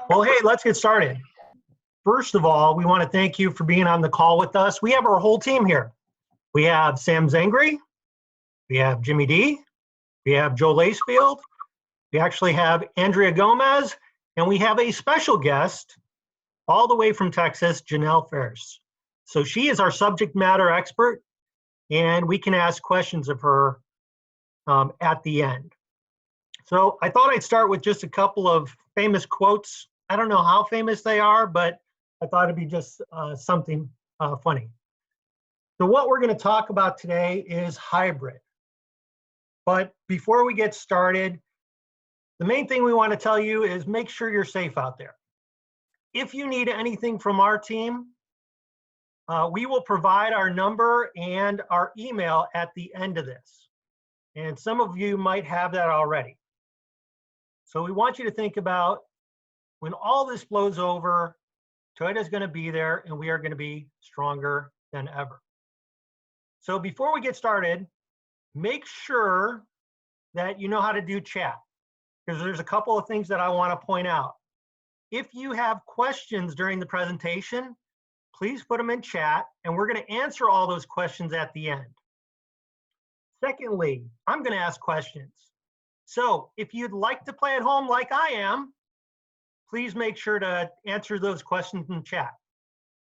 Well, hey, let's get started. First of all, we want to thank you for being on the call with us. We have our whole team here. We have Sam Zangri, we have Jimmy D, we have Joe Lacefield, we actually have Andrea Gomez, and we have a special guest all the way from Texas, Janelle Ferris. So she is our subject matter expert, and we can ask questions of her at the end. So I thought I'd start with just a couple of famous quotes. I don't know how famous they are, but I thought it'd be just something funny. So what we're going to talk about today is hybrid. But before we get started, the main thing we want to tell you is make sure you're safe out there. If you need anything from our team, we will provide our number and our email at the end of this. And some of you might have that already. So we want you to think about when all this blows over, Toyota is going to be there and we are going to be stronger than ever. So before we get started, make sure that you know how to do chat, because there's a couple of things that I want to point out. If you have questions during the presentation, please put them in chat and we're going to answer all those questions at the end. Secondly, I'm going to ask questions. So if you'd like to play at home like I am, please make sure to answer those questions in chat.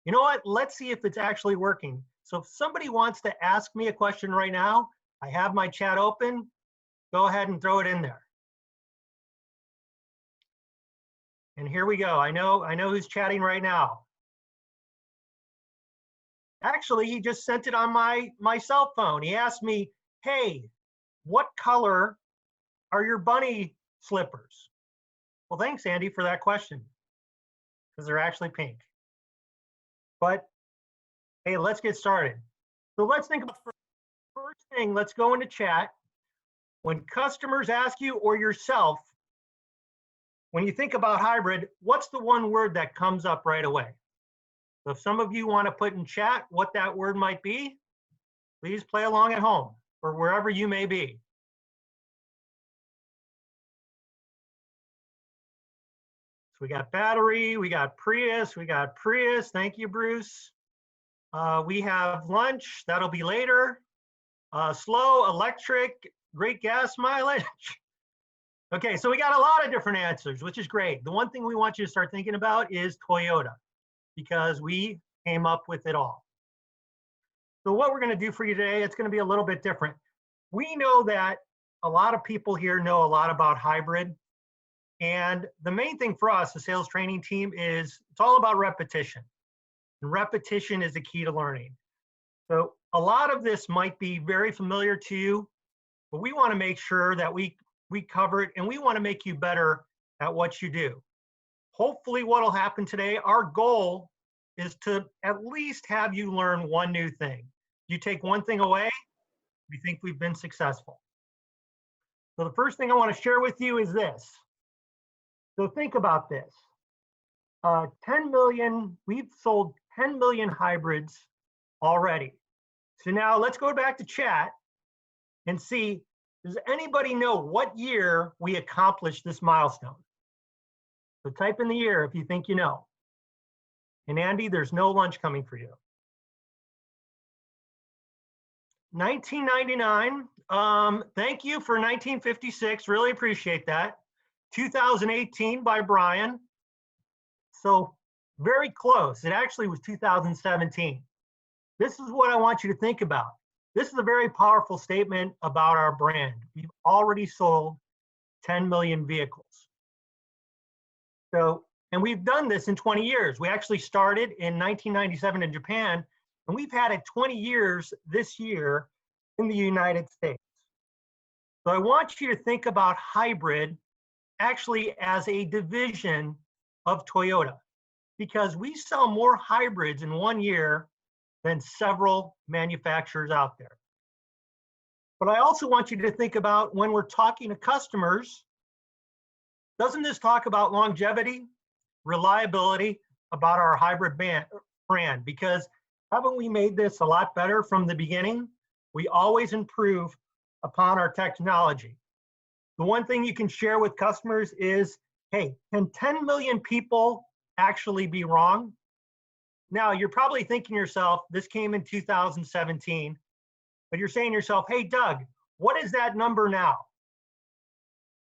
You know what? Let's see if it's actually working. So if somebody wants to ask me a question right now, I have my chat open. Go ahead and throw it in there. And here we go. I know who's chatting right now. Actually, he just sent it on my cell phone. He asked me, hey, what color are your bunny slippers? Well, thanks, Andy, for that question, because they're actually pink. But hey, let's get started. So let's think about first thing, let's go into chat. When customers ask you or yourself, when you think about hybrid, what's the one word that comes up right away? So if some of you want to put in chat what that word might be, please play along at home or wherever you may be. So we got battery, we got Prius. Thank you, Bruce. We have lunch, that'll be later. Slow, electric, great gas mileage. Okay, so we got a lot of different answers, which is great. The one thing we want you to start thinking about is Toyota, because we came up with it all. So what we're going to do for you today, it's going to be a little bit different. We know that a lot of people here know a lot about hybrid. And the main thing for us, the sales training team, is it's all about repetition. And repetition is the key to learning. So a lot of this might be very familiar to you, but we want to make sure that we cover it and we want to make you better at what you do. Hopefully what will happen today, our goal is to at least have you learn one new thing. You take one thing away, we think we've been successful. So the first thing I want to share with you is this. So think about this. 10 million, we've sold 10 million hybrids already. So now let's go back to chat and see, does anybody know what year we accomplished this milestone? So type in the year if you think you know. And Andy, there's no lunch coming for you. 1999, thank you for 1956, really appreciate that. 2018 by Brian. So very close. It actually was 2017. This is what I want you to think about. This is a very powerful statement about our brand. We've already sold 10 million vehicles. So, and we've done this in 20 years. We actually started in 1997 in Japan, and we've had it 20 years this year in the United States. So I want you to think about hybrid actually as a division of Toyota, because we sell more hybrids in 1 year than several manufacturers out there. But I also want you to think about when we're talking to customers, doesn't this talk about longevity, reliability, about our hybrid brand? Because haven't we made this a lot better from the beginning? We always improve upon our technology. The one thing you can share with customers is Hey, can 10 million people actually be wrong? Now, you're probably thinking to yourself, this came in 2017, but you're saying to yourself, hey, Doug, what is that number now?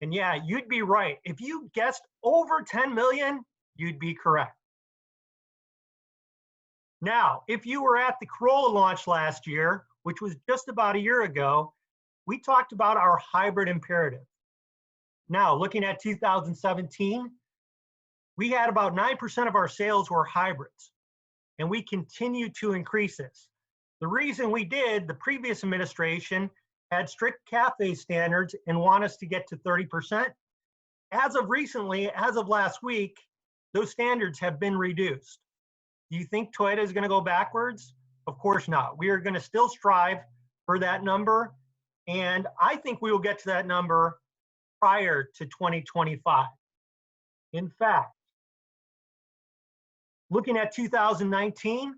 And yeah, you'd be right. If you guessed over 10 million, you'd be correct. Now, if you were at the Corolla launch last year, which was just about a year ago, we talked about our hybrid imperative. Now, looking at 2017, we had about 9% of our sales were hybrids, and we continue to increase this. The reason we did, the previous administration had strict CAFE standards and want us to get to 30%. As of recently, as of last week, those standards have been reduced. Do you think Toyota is going to go backwards? Of course not. We are going to still strive for that number, and I think we will get to that number prior to 2025. In fact, looking at 2019,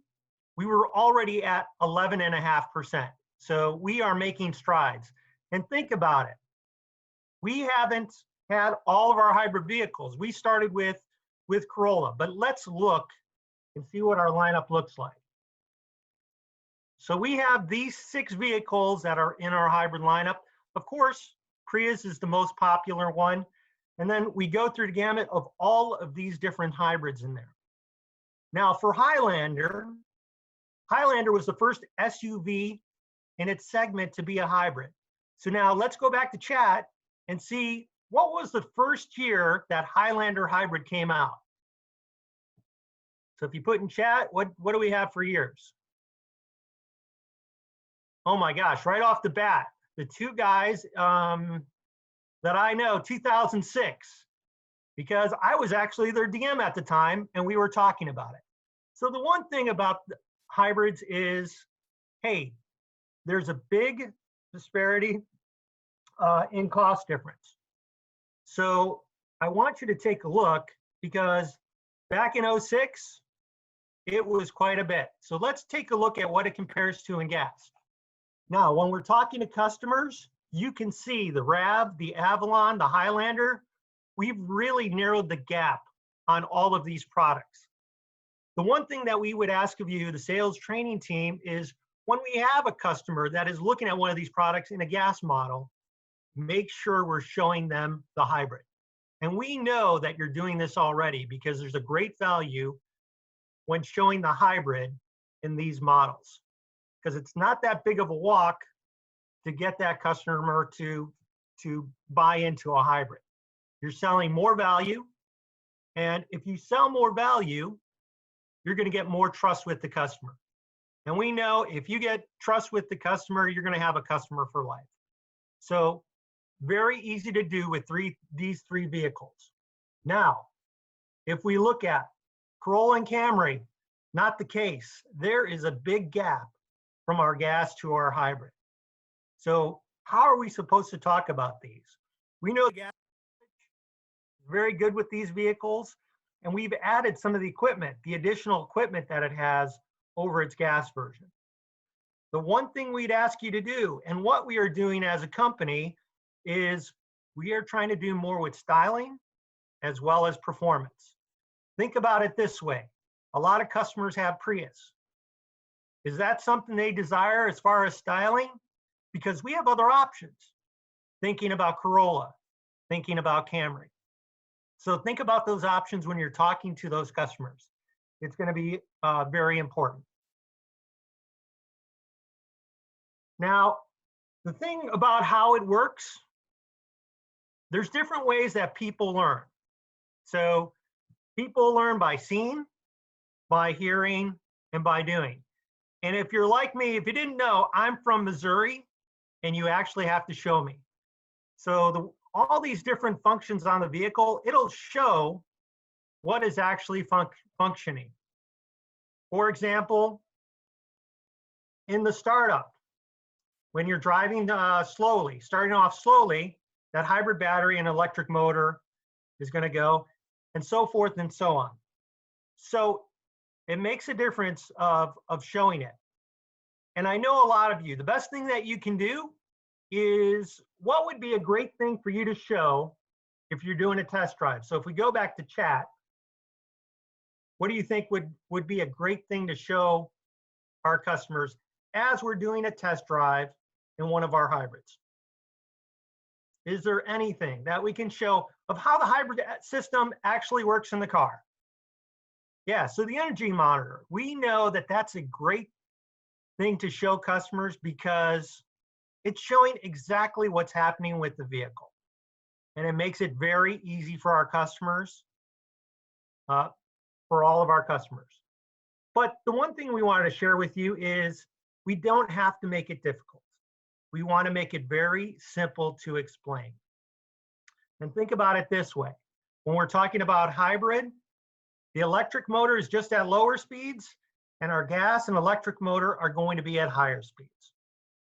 we were already at 11.5%. So we are making strides. And think about it. We haven't had all of our hybrid vehicles. We started with Corolla, but let's look and see what our lineup looks like. So we have these 6 vehicles that are in our hybrid lineup. Of course, Prius is the most popular one. And then we go through the gamut of all of these different hybrids in there. Now for Highlander, Highlander was the first SUV in its segment to be a hybrid. So now let's go back to chat and see what was the first year that Highlander hybrid came out. So if you put in chat, what do we have for years? Oh my gosh, right off the bat, the 2 guys that I know, 2006, because I was actually their DM at the time and we were talking about it. So the one thing about hybrids is, hey, there's a big disparity in cost difference. So I want you to take a look, because back in 06, it was quite a bit. So let's take a look at what it compares to in gas. Now, when we're talking to customers, you can see the RAV, the Avalon, the Highlander, we've really narrowed the gap on all of these products. The one thing that we would ask of you, the sales training team, is when we have a customer that is looking at one of these products in a gas model, make sure we're showing them the hybrid. And we know that you're doing this already, because there's a great value when showing the hybrid in these models, because it's not that big of a walk to get that customer to buy into a hybrid. You're selling more value, and if you sell more value, you're going to get more trust with the customer. And we know if you get trust with the customer, you're going to have a customer for life. So very easy to do with these 3 vehicles. Now, if we look at Corolla and Camry, not the case. There is a big gap from our gas to our hybrid. So how are we supposed to talk about these? We know gas is very good with these vehicles, and we've added some of the equipment, the additional equipment that it has over its gas version. The one thing we'd ask you to do, and what we are doing as a company, is we are trying to do more with styling as well as performance. Think about it this way. A lot of customers have Prius. Is that something they desire as far as styling? Because we have other options. Thinking about Corolla, thinking about Camry. So think about those options when you're talking to those customers. It's going to be very important. Now, the thing about how it works, there's different ways that people learn. So people learn by seeing, by hearing, and by doing. And if you're like me, if you didn't know, I'm from Missouri, and you actually have to show me. So all these different functions on the vehicle, it'll show what is actually functioning. For example, in the startup, when you're driving slowly, starting off slowly, that hybrid battery and electric motor is going to go, and so forth and so on. So it makes a difference of showing it. And I know a lot of you, the best thing that you can do is, what would be a great thing for you to show if you're doing a test drive. So if we go back to chat, what do you think would be a great thing to show our customers as we're doing a test drive in one of our hybrids? Is there anything that we can show of how the hybrid system actually works in the car? Yeah, so the energy monitor, we know that that's a great thing to show customers because it's showing exactly what's happening with the vehicle. And it makes it very easy for our customers, for all of our customers. But the one thing we wanted to share with you is we don't have to make it difficult. We want to make it very simple to explain. And think about it this way. When we're talking about hybrid, the electric motor is just at lower speeds, and our gas and electric motor are going to be at higher speeds.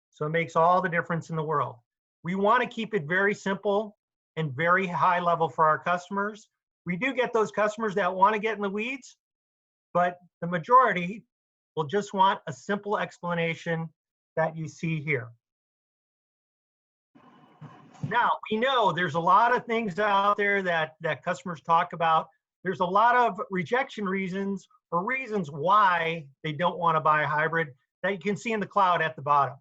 So it makes all the difference in the world. We want to keep it very simple and very high level for our customers. We do get those customers that want to get in the weeds, but the majority will just want a simple explanation that you see here. Now, we know there's a lot of things out there that customers talk about. There's a lot of rejection reasons or reasons why they don't want to buy a hybrid that you can see in the cloud at the bottom.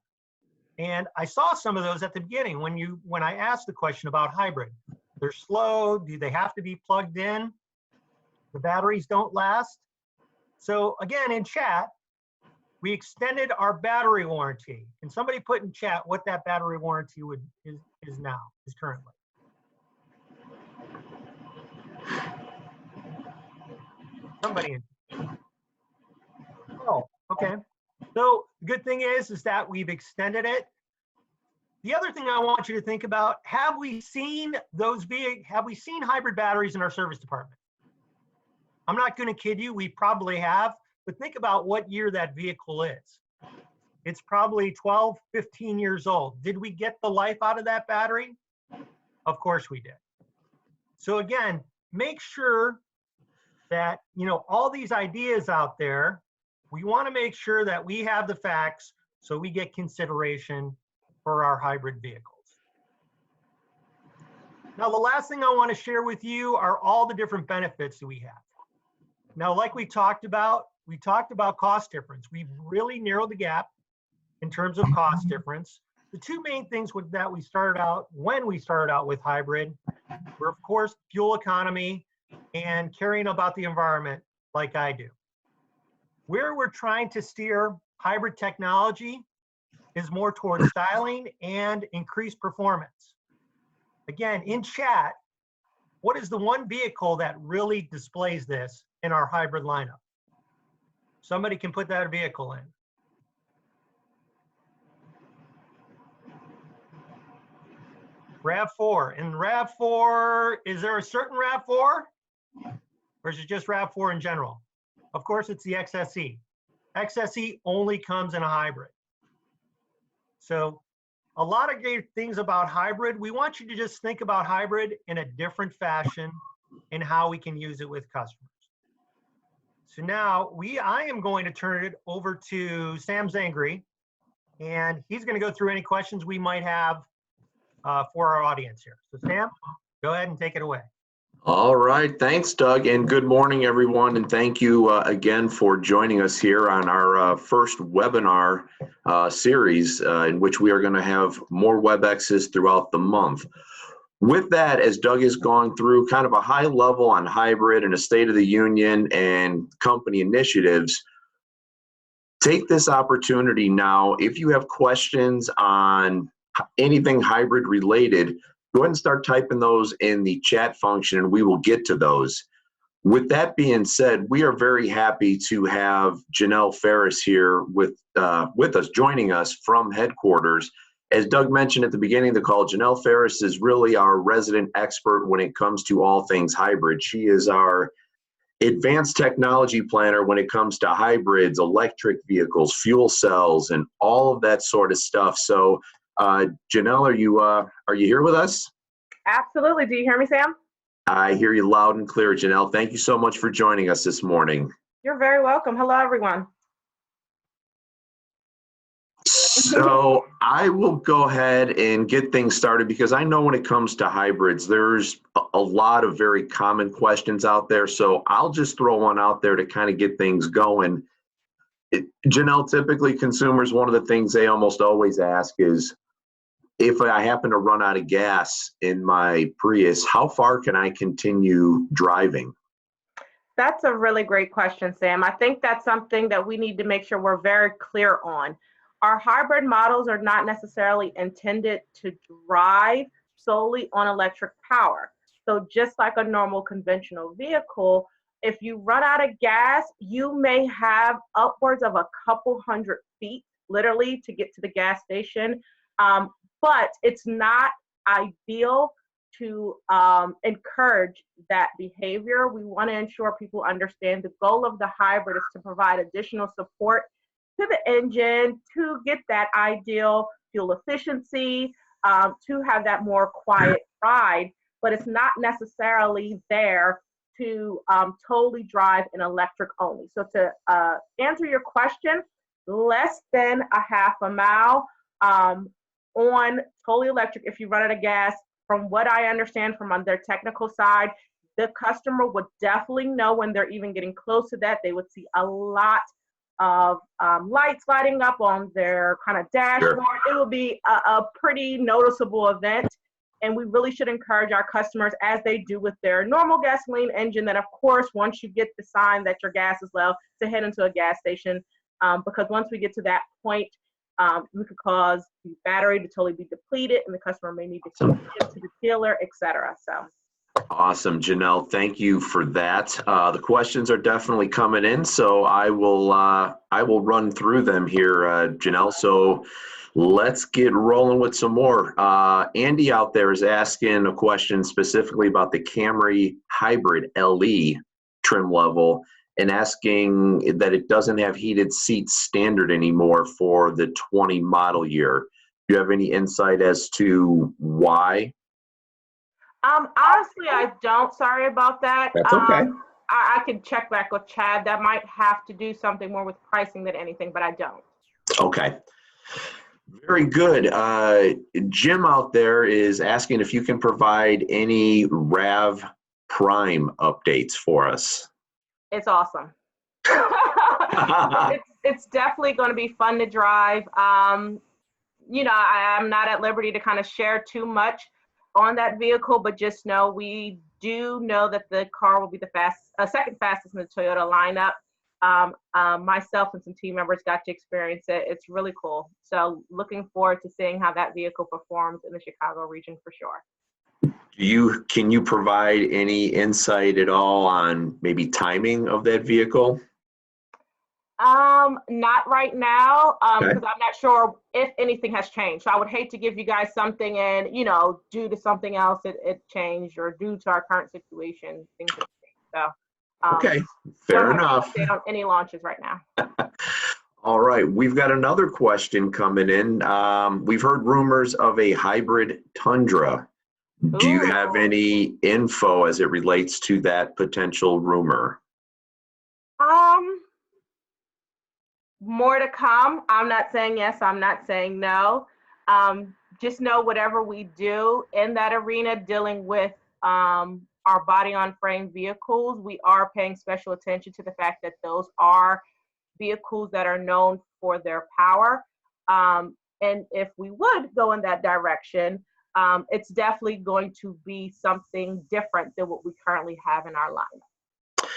And I saw some of those at the beginning when I asked the question about hybrid. They're slow. Do they have to be plugged in? The batteries don't last. So again, in chat, we extended our battery warranty. Can somebody put in chat what that battery warranty is currently? Somebody in. Oh, okay. So the good thing is that we've extended it. The other thing I want you to think about, have we seen hybrid batteries in our service department? I'm not going to kid you, we probably have, but think about what year that vehicle is. It's probably 12, 15 years old. Did we get the life out of that battery? Of course we did. So again, make sure that, all these ideas out there, we want to make sure that we have the facts so we get consideration for our hybrid vehicles. Now, the last thing I want to share with you are all the different benefits that we have. Now, like we talked about cost difference. We've really narrowed the gap in terms of cost difference. The two main things that we started out with hybrid were, of course, fuel economy and caring about the environment like I do. Where we're trying to steer hybrid technology is more towards styling and increased performance. Again, in chat, what is the one vehicle that really displays this in our hybrid lineup? Somebody can put that vehicle in. RAV4. In RAV4, is there a certain RAV4? Or is it just RAV4 in general? Of course, it's the XSE. XSE only comes in a hybrid. So a lot of great things about hybrid. We want you to just think about hybrid in a different fashion and how we can use it with customers. So now I am going to turn it over to Sam Zangri, and he's going to go through any questions we might have for our audience here. So Sam, go ahead and take it away. All right, thanks, Doug, and good morning, everyone, and thank you again for joining us here on our first webinar series in which we are going to have more WebExes throughout the month. With that, as Doug has gone through kind of a high level on hybrid and a State of the Union and company initiatives, take this opportunity now. If you have questions on anything hybrid related, go ahead and start typing those in the chat function and we will get to those. With that being said, we are very happy to have Janelle Ferris here with us, joining us from headquarters. As Doug mentioned at the beginning of the call, Janelle Ferris is really our resident expert when it comes to all things hybrid. She is our advanced technology planner when it comes to hybrids, electric vehicles, fuel cells, and all of that sort of stuff. So Janelle, are you here with us? Absolutely. Do you hear me, Sam? I hear you loud and clear, Janelle. Thank you so much for joining us this morning. You're very welcome. Hello, everyone. So I will go ahead and get things started because I know when it comes to hybrids, there's a lot of very common questions out there. So I'll just throw one out there to kind of get things going. Janelle, typically consumers, one of the things they almost always ask is, if I happen to run out of gas in my Prius, how far can I continue driving? That's a really great question, Sam. I think that's something that we need to make sure we're very clear on. Our hybrid models are not necessarily intended to drive solely on electric power. So just like a normal conventional vehicle, if you run out of gas, you may have upwards of a couple hundred feet, literally, to get to the gas station. But it's not ideal to encourage that behavior. We want to ensure people understand the goal of the hybrid is to provide additional support to the engine to get that ideal fuel efficiency, to have that more quiet ride, but it's not necessarily there to totally drive an electric only. So to answer your question, less than a half a mile on totally electric if you run out of gas. From what I understand from on their technical side, the customer would definitely know when they're even getting close to that. They would see a lot of lights lighting up on their kind of dashboard. Sure. It will be a pretty noticeable event. And we really should encourage our customers, as they do with their normal gasoline engine, that of course, once you get the sign that your gas is low, to head into a gas station. Because once we get to that point, we could cause the battery to totally be depleted, and the customer may need to take it to the dealer, etc. So. Awesome, Janelle. Thank you for that. The questions are definitely coming in, so I will run through them here, Janelle. So let's get rolling with some more. Andy out there is asking a question specifically about the Camry Hybrid LE trim level, and asking that it doesn't have heated seats standard anymore for the 20 model year. Do you have any insight as to why? Honestly, I don't. Sorry about that. That's okay. I can check back with Chad. That might have to do something more with pricing than anything, but I don't. Okay. Very good. Jim out there is asking if you can provide any RAV Prime updates for us. It's awesome. It's definitely going to be fun to drive. You know, I'm not at liberty to kind of share too much on that vehicle, but just know we do know that the car will be the second fastest in the Toyota lineup. Myself and some team members got to experience it. It's really cool. So looking forward to seeing how that vehicle performs in the Chicago region for sure. Can you provide any insight at all on maybe timing of that vehicle? Not right now, Okay. because I'm not sure if anything has changed. So I would hate to give you guys something and, you know, due to something else it changed, or due to our current situation, things have changed. So okay, fair enough. Don't have any launches right now. All right, we've got another question coming in. We've heard rumors of a hybrid Tundra. Do you have any info as it relates to that potential rumor? More to come. I'm not saying yes, I'm not saying no. Just know whatever we do in that arena dealing with our body on frame vehicles, we are paying special attention to the fact that those are vehicles that are known for their power. And if we would go in that direction, it's definitely going to be something different than what we currently have in our lineup.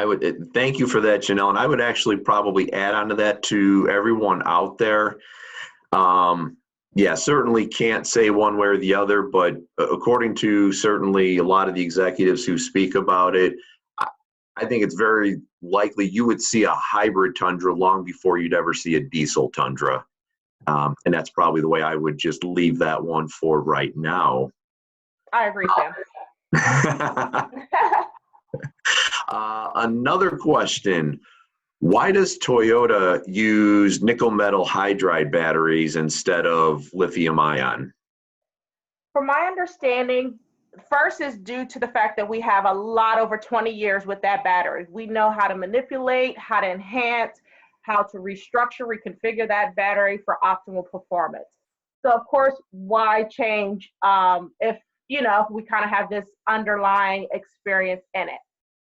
I would thank you for that, Janelle. And I would actually probably add on to that to everyone out there. Yeah, certainly can't say one way or the other, but according to certainly a lot of the executives who speak about it, I think it's very likely you would see a hybrid Tundra long before you'd ever see a diesel Tundra. And that's probably the way I would just leave that one for right now. I agree, Sam. Another question. Why does Toyota use nickel metal hydride batteries instead of lithium ion? From my understanding, first is due to the fact that we have a lot over 20 years with that battery. We know how to manipulate, how to enhance, how to restructure, reconfigure that battery for optimal performance. So of course, why change if we kind of have this underlying experience in it?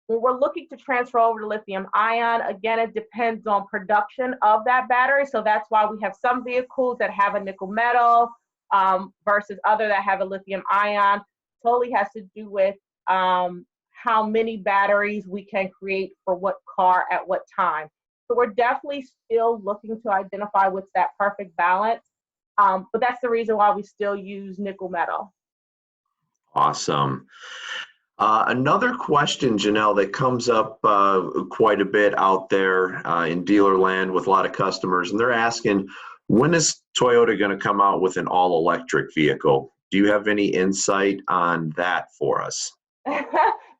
When we're looking to transfer over to lithium ion, again, it depends on production of that battery. So that's why we have some vehicles that have a nickel metal versus other that have a lithium ion. Totally has to do with how many batteries we can create for what car at what time. So we're definitely still looking to identify what's that perfect balance. But that's the reason why we still use nickel metal. Awesome. Another question, Janelle, that comes up quite a bit out there in dealer land with a lot of customers, and they're asking, when is Toyota going to come out with an all-electric vehicle? Do you have any insight on that for us?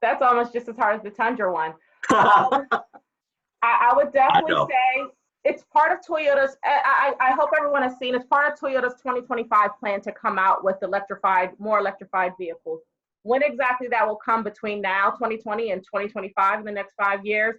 That's almost just as hard as the Tundra one. I would definitely say it's part of Toyota's, I hope everyone has seen, it's part of Toyota's 2025 plan to come out with more electrified vehicles. When exactly that will come between now, 2020, and 2025 in the next 5 years,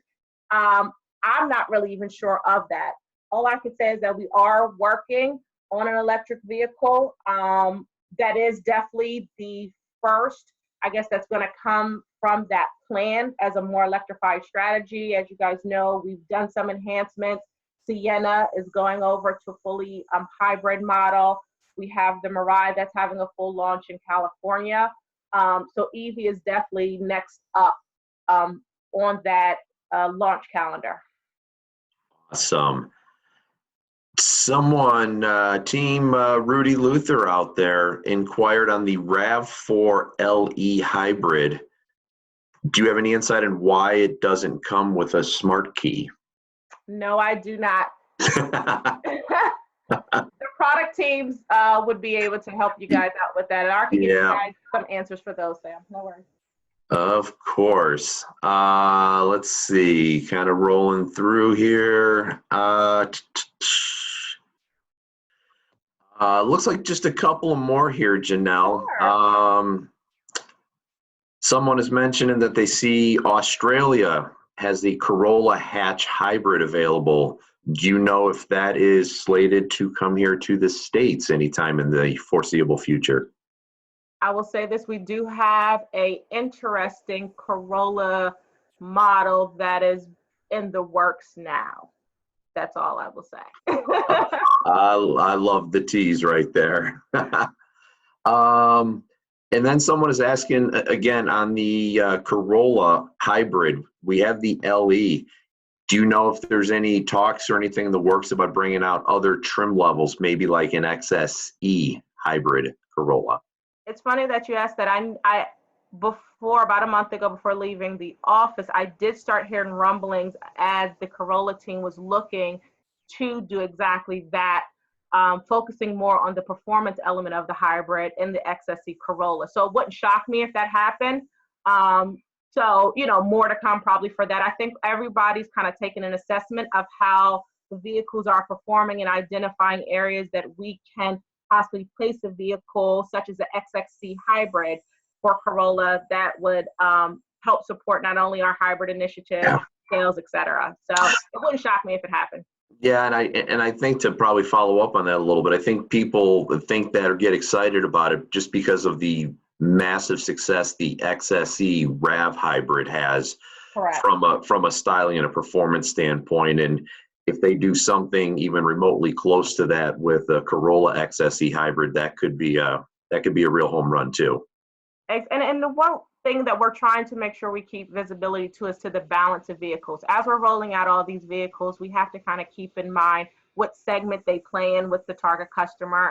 I'm not really even sure of that. All I can say is that we are working on an electric vehicle. That is definitely the first, I guess, that's going to come from that plan as a more electrified strategy. As you guys know, we've done some enhancements. Sienna is going over to fully hybrid model. We have the Mirai that's having a full launch in California. So EV is definitely next up on that launch calendar. Awesome. Someone, Team Rudy Luther out there, inquired on the RAV4 LE hybrid. Do you have any insight on why it doesn't come with a smart key? No, I do not. The product teams would be able to help you guys out with that. And I can give you guys some answers for those, Sam. No worries. Of course. Let's see, kind of rolling through here. Looks like just a couple more here, Janelle. Sure. Someone is mentioning that they see Australia has the Corolla hatch hybrid available. Do you know if that is slated to come here to the States anytime in the foreseeable future? I will say this, we do have an interesting Corolla model that is in the works now. That's all I will say. I love the tease right there. And then someone is asking, again, on the Corolla hybrid, we have the LE. Do you know if there's any talks or anything in the works about bringing out other trim levels, maybe like an XSE hybrid Corolla? It's funny that you asked that. I before, about a month ago, before leaving the office, I did start hearing rumblings as the Corolla team was looking to do exactly that, focusing more on the performance element of the hybrid in the XSE Corolla. So it wouldn't shock me if that happened. So, more to come probably for that. I think everybody's kind of taking an assessment of how the vehicles are performing and identifying areas that we can possibly place a vehicle such as the XXC hybrid for Corolla that would help support not only our hybrid initiative, sales, et cetera. So it wouldn't shock me if it happened. Yeah, and I think to probably follow up on that a little bit, I think people think that or get excited about it just because of the massive success the XSE RAV hybrid has. Correct. from a styling and a performance standpoint. And if they do something even remotely close to that with a Corolla XSE hybrid, that could be a real home run too. And the one thing that we're trying to make sure we keep visibility to is to the balance of vehicles. As we're rolling out all these vehicles, we have to kind of keep in mind what segment they play in, what's the target customer,